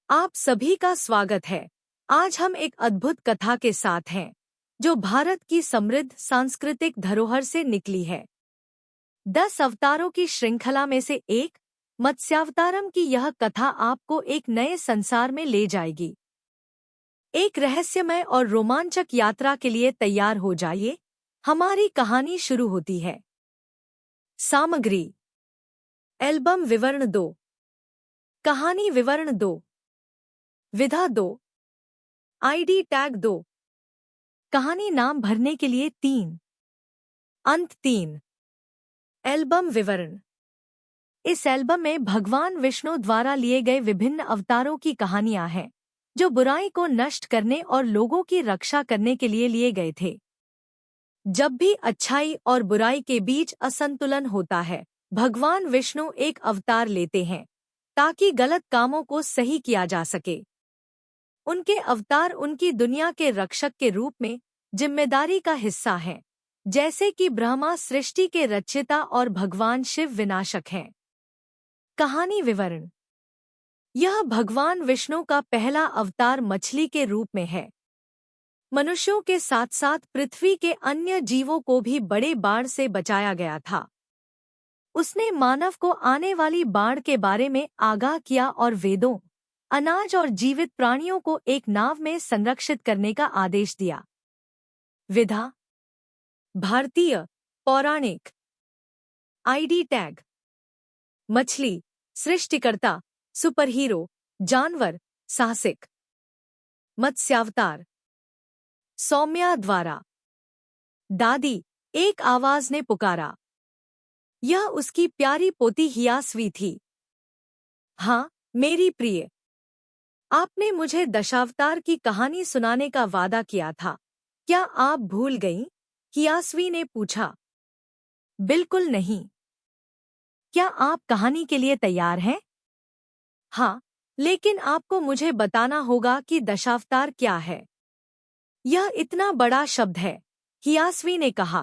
आप सभी का स्वागत है। आज हम एक अद्भुत कथा के साथ हैं, जो भारत की समृद्ध सांस्कृतिक धरोहर से निकली है। 10 अवतारों की श्रृंखला में से एक मत्स्यावतारम की यह कथा आपको एक नए संसार में ले जाएगी। एक रहस्यमय और रोमांचक यात्रा के लिए तैयार हो जाइए। हमारी कहानी शुरू होती है। सामग्री: एल्बम विवरण 2, कहानी विवरण 2, विधा 2, आईडी टैग 2, कहानी नाम भरने के लिए 3, अंत 3। एल्बम विवरण: इस एल्बम में भगवान विष्णु द्वारा लिए गए विभिन्न अवतारों की कहानियां हैं, जो बुराई को नष्ट करने और लोगों की रक्षा करने के लिए गए थे। जब भी अच्छाई और बुराई के बीच असंतुलन होता है, भगवान विष्णु एक अवतार लेते हैं, ताकि गलत कामों को सही किया जा सके। उनके अवतार उनकी दुनिया के रक्षक के रूप में जिम्मेदारी का हिस्सा हैं, जैसे कि ब्रह्मा सृष्टि के रचयिता और भगवान शिव विनाशक हैं। कहानी विवरण: यह भगवान विष्णु का पहला अवतार मछली के रूप में है। मनुष्यों के साथ साथ पृथ्वी के अन्य जीवों को भी बड़े बाढ़ से बचाया गया था। उसने मानव को आने वाली बाढ़ के बारे में आगाह किया और वेदों, अनाज और जीवित प्राणियों को एक नाव में संरक्षित करने का आदेश दिया। विधा: भारतीय पौराणिक। आईडी टैग: मछली, सृष्टिकर्ता, सुपरहीरो, जानवर, साहसिक। मत्स्यावतार: सौम्या द्वारा। दादी, एक आवाज ने पुकारा। यह उसकी प्यारी पोती हियास्वी थी। हाँ, मेरी प्रिय, आपने मुझे दशावतार की कहानी सुनाने का वादा किया था। क्या आप भूल गईं? हियास्वी ने पूछा। बिल्कुल नहीं। क्या आप कहानी के लिए तैयार हैं? हाँ, लेकिन आपको मुझे बताना होगा कि दशावतार क्या है। यह इतना बड़ा शब्द है, हियास्वी ने कहा।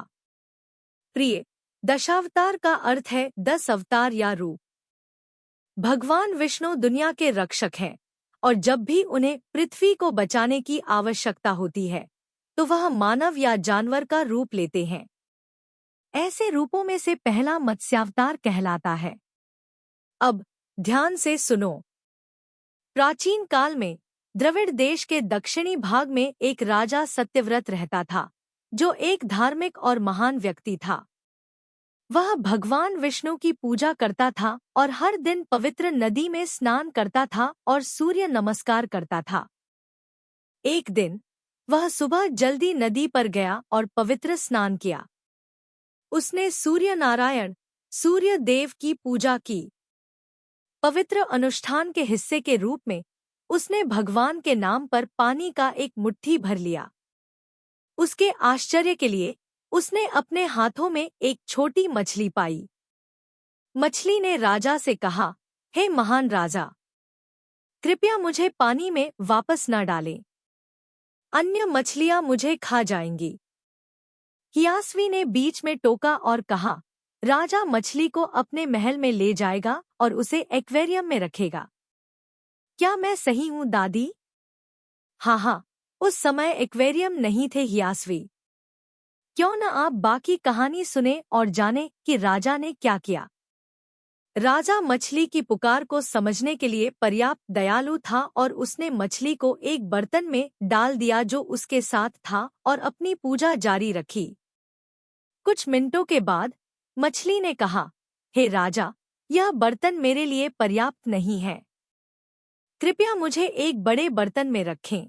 प्रिय, दशावतार का अर्थ है 10 अवतार या रूप। भगवान विष्णु दुनिया के रक्षक हैं, और जब भी उन्हें पृथ्वी को बचाने की आवश्यकता होती है, तो वह मानव या जानवर का रूप लेते हैं। ऐसे रूपों में से पहला मत्स्यावतार कहलाता है। अब ध्यान से सुनो। प्राचीन काल में द्रविड़ देश के दक्षिणी भाग में एक राजा सत्यव्रत रहता था, जो एक धार्मिक और महान व्यक्ति था। वह भगवान विष्णु की पूजा करता था और हर दिन पवित्र नदी में स्नान करता था और सूर्य नमस्कार करता था। एक दिन वह सुबह जल्दी नदी पर गया और पवित्र स्नान किया। उसने सूर्य नारायण, सूर्य देव की पूजा की। पवित्र अनुष्ठान के हिस्से के रूप में उसने भगवान के नाम पर पानी का एक मुट्ठी भर लिया। उसके आश्चर्य के लिए उसने अपने हाथों में एक छोटी मछली पाई। मछली ने राजा से कहा, हे महान राजा, कृपया मुझे पानी में वापस न डालें। अन्य मछलियां मुझे खा जाएंगी। हियास्वी ने बीच में टोका और कहा, राजा मछली को अपने महल में ले जाएगा और उसे एक्वेरियम में रखेगा। क्या मैं सही हूँ दादी? हाँ, उस समय एक्वेरियम नहीं थे हियास्वी। क्यों न आप बाकी कहानी सुने और जाने कि राजा ने क्या किया। राजा मछली की पुकार को समझने के लिए पर्याप्त दयालु था और उसने मछली को एक बर्तन में डाल दिया जो उसके साथ था और अपनी पूजा जारी रखी। कुछ मिनटों के बाद मछली ने कहा, हे राजा, यह बर्तन मेरे लिए पर्याप्त नहीं है। कृपया मुझे एक बड़े बर्तन में रखें।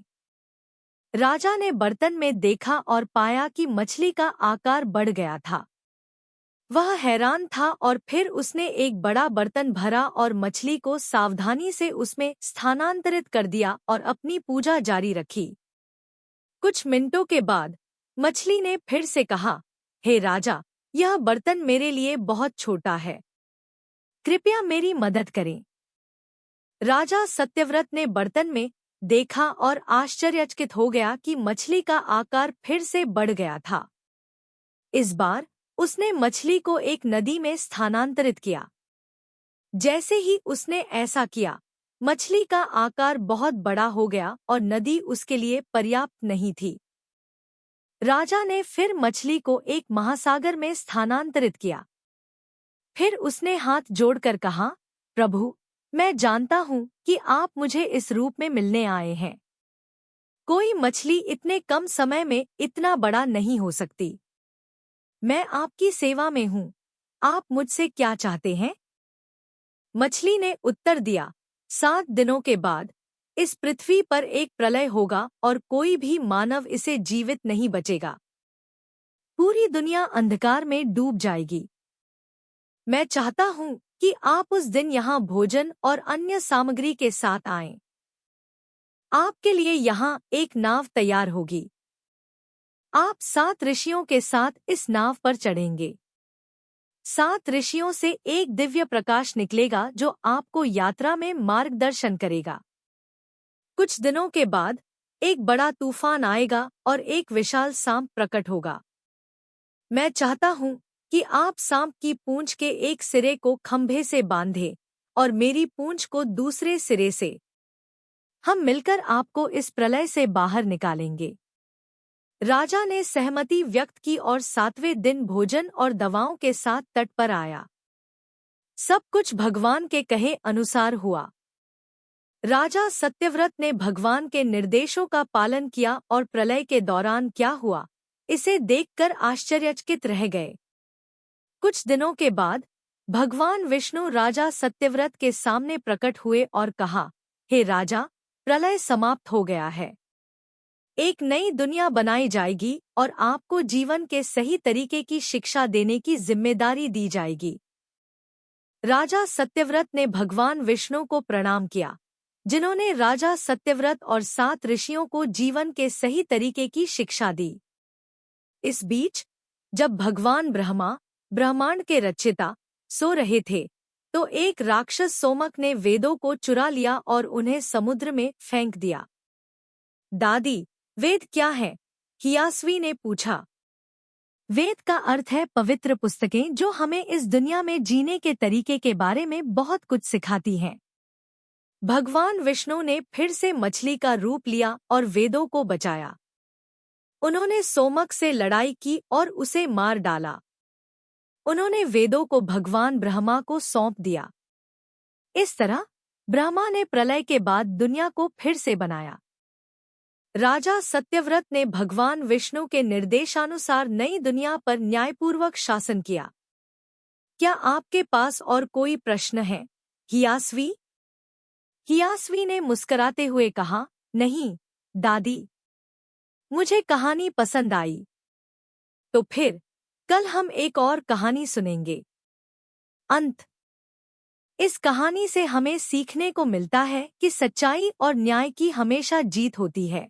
राजा ने बर्तन में देखा और पाया कि मछली का आकार बढ़ गया था। वह हैरान था और फिर उसने एक बड़ा बर्तन भरा और मछली को सावधानी से उसमें स्थानांतरित कर दिया और अपनी पूजा जारी रखी। कुछ मिनटों के बाद मछली ने फिर से कहा, हे राजा, यह बर्तन मेरे लिए बहुत छोटा है। कृपया मेरी मदद करें। राजा सत्यव्रत ने बर्तन में देखा और आश्चर्यचकित हो गया कि मछली का आकार फिर से बढ़ गया था। इस बार उसने मछली को एक नदी में स्थानांतरित किया। जैसे ही उसने ऐसा किया, मछली का आकार बहुत बड़ा हो गया और नदी उसके लिए पर्याप्त नहीं थी। राजा ने फिर मछली को एक महासागर में स्थानांतरित किया। फिर उसने हाथ जोड़कर कहा, प्रभु, मैं जानता हूँ कि आप मुझे इस रूप में मिलने आए हैं। कोई मछली इतने कम समय में इतना बड़ा नहीं हो सकती। मैं आपकी सेवा में हूँ। आप मुझसे क्या चाहते हैं? मछली ने उत्तर दिया, 7 दिनों के बाद इस पृथ्वी पर एक प्रलय होगा और कोई भी मानव इसे जीवित नहीं बचेगा। पूरी दुनिया अंधकार में डूब जाएगी। मैं चाहता हूँ कि आप उस दिन यहाँ भोजन और अन्य सामग्री के साथ आएं। आपके लिए यहाँ एक नाव तैयार होगी। आप 7 ऋषियों के साथ इस नाव पर चढ़ेंगे। 7 ऋषियों से एक दिव्य प्रकाश निकलेगा जो आपको यात्रा में मार्गदर्शन करेगा। कुछ दिनों के बाद एक बड़ा तूफान आएगा और एक विशाल सांप प्रकट होगा। मैं चाहता हूँ कि आप सांप की पूंछ के एक सिरे को खंभे से बांधें और मेरी पूंछ को दूसरे सिरे से। हम मिलकर आपको इस प्रलय से बाहर निकालेंगे। राजा ने सहमति व्यक्त की और 7वें दिन भोजन और दवाओं के साथ तट पर आया। सब कुछ भगवान के कहे अनुसार हुआ। राजा सत्यव्रत ने भगवान के निर्देशों का पालन किया और प्रलय के दौरान क्या हुआ, इसे देखकर आश्चर्यचकित रह गए। कुछ दिनों के बाद भगवान विष्णु राजा सत्यव्रत के सामने प्रकट हुए और कहा, हे राजा, प्रलय समाप्त हो गया है। एक नई दुनिया बनाई जाएगी और आपको जीवन के सही तरीके की शिक्षा देने की जिम्मेदारी दी जाएगी। राजा सत्यव्रत ने भगवान विष्णु को प्रणाम किया, जिन्होंने राजा सत्यव्रत और 7 ऋषियों को जीवन के सही तरीके की शिक्षा दी। इस बीच जब भगवान ब्रह्मा, ब्रह्मांड के रचयिता, सो रहे थे, तो एक राक्षस सोमक ने वेदों को चुरा लिया और उन्हें समुद्र में फेंक दिया। दादी, वेद क्या है? हियास्वी ने पूछा। वेद का अर्थ है पवित्र पुस्तकें जो हमें इस दुनिया में जीने के तरीके के बारे में बहुत कुछ सिखाती हैं। भगवान विष्णु ने फिर से मछली का रूप लिया और वेदों को बचाया। उन्होंने सोमक से लड़ाई की और उसे मार डाला। उन्होंने वेदों को भगवान ब्रह्मा को सौंप दिया। इस तरह ब्रह्मा ने प्रलय के बाद दुनिया को फिर से बनाया। राजा सत्यव्रत ने भगवान विष्णु के निर्देशानुसार नई दुनिया पर न्यायपूर्वक शासन किया। क्या आपके पास और कोई प्रश्न है, हियास्वी? हियास्वी ने मुस्कुराते हुए कहा, नहीं, दादी। मुझे कहानी पसंद आई। तो फिर कल हम एक और कहानी सुनेंगे। अंत। इस कहानी से हमें सीखने को मिलता है कि सच्चाई और न्याय की हमेशा जीत होती है।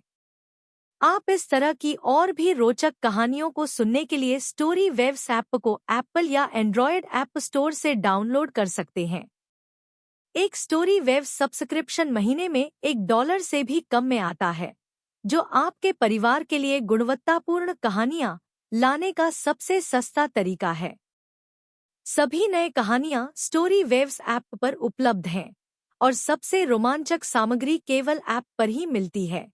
आप इस तरह की और भी रोचक कहानियों को सुनने के लिए स्टोरी वेव्स ऐप को एप्पल या एंड्रॉयड ऐप स्टोर से डाउनलोड कर सकते हैं। एक स्टोरी वेव्स सब्सक्रिप्शन महीने में $1 से भी कम में आता है, जो आपके परिवार के लिए गुणवत्तापूर्ण कहानियां लाने का सबसे सस्ता तरीका है। सभी नए कहानियां स्टोरी वेव्स ऐप पर उपलब्ध हैं और सबसे रोमांचक सामग्री केवल ऐप पर ही मिलती है।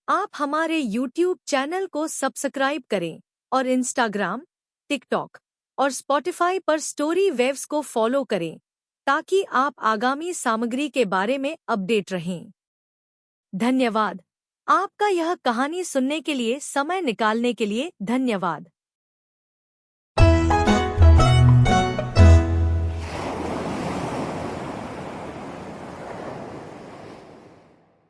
आप हमारे YouTube चैनल को सब्सक्राइब करें और इंस्टाग्राम, टिकटॉक और स्पॉटिफाई पर स्टोरी वेव्स को फॉलो करें ताकि आप आगामी सामग्री के बारे में अपडेट रहें। धन्यवाद। आपका यह कहानी सुनने के लिए समय निकालने के लिए धन्यवाद।